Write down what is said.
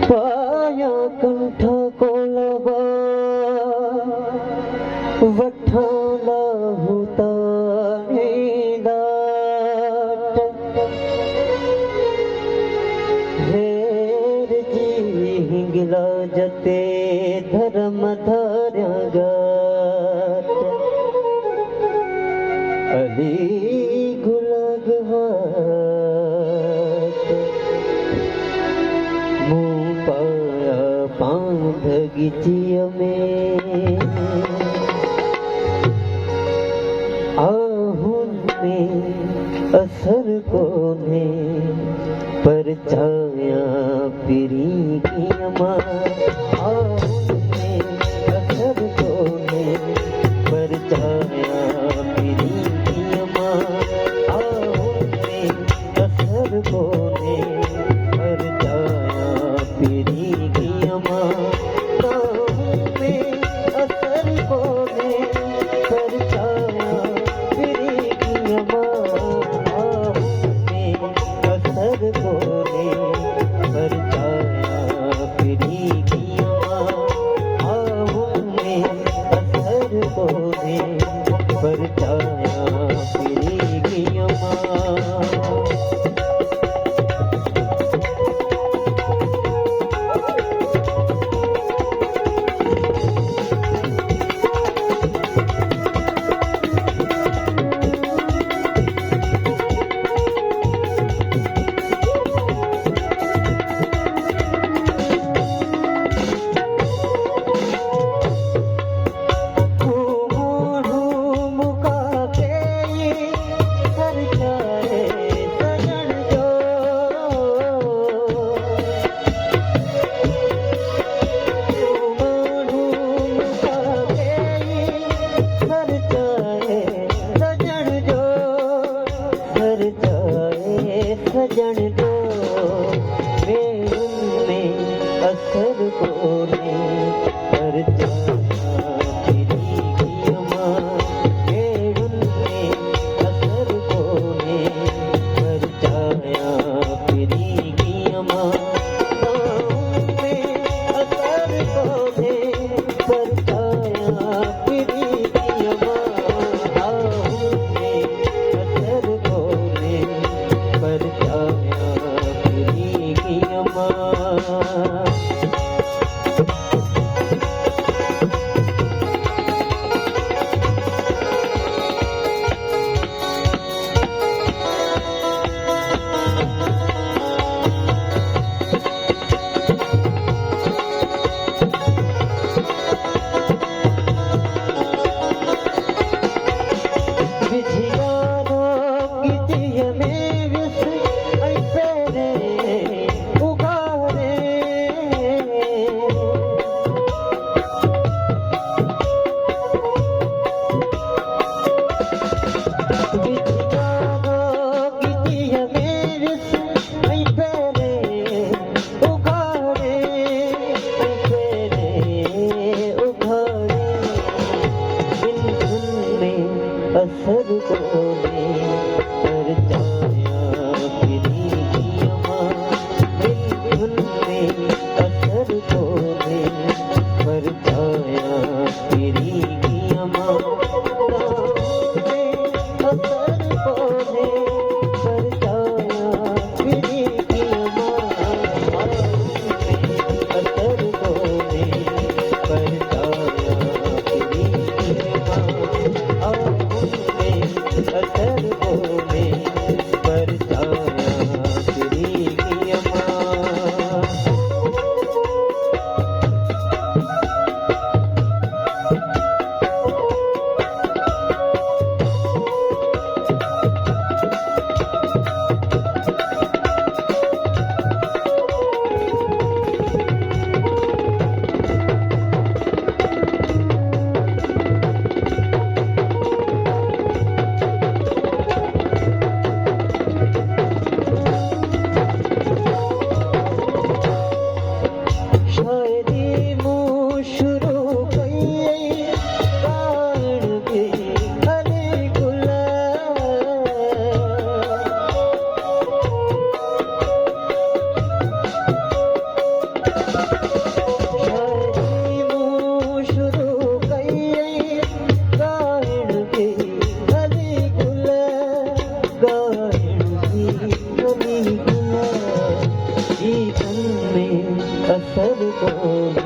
पाया कंठ कोलबा वठाला होता हेर जी हिंगला जते धर्म धार्या गाट अली गुलगवाट मुँह पाया पांध गिचिय में आहुन में असर कोने पर छाया पिरी की अमा आहुन में असर कोने पर छाया पिरी की अमा आहुन में असर कोने पर छाया पिरी की अमा आहुन में असर कोने पर छाया पिरी की अमा आहुन में असर कोने पर छाया पिरी की अमा आहुन में असर कोने पर छाया पिरी की अमा सजन दो वेणुन में असर कोने पर छाया पिरी की अमा वेणुन में असर कोने पर छाया पिरी की अमा आहुन में असर कोने पर छाया पिरी की अमा आहुन में असर कोने पर छाया पिरी की अमा असर कोने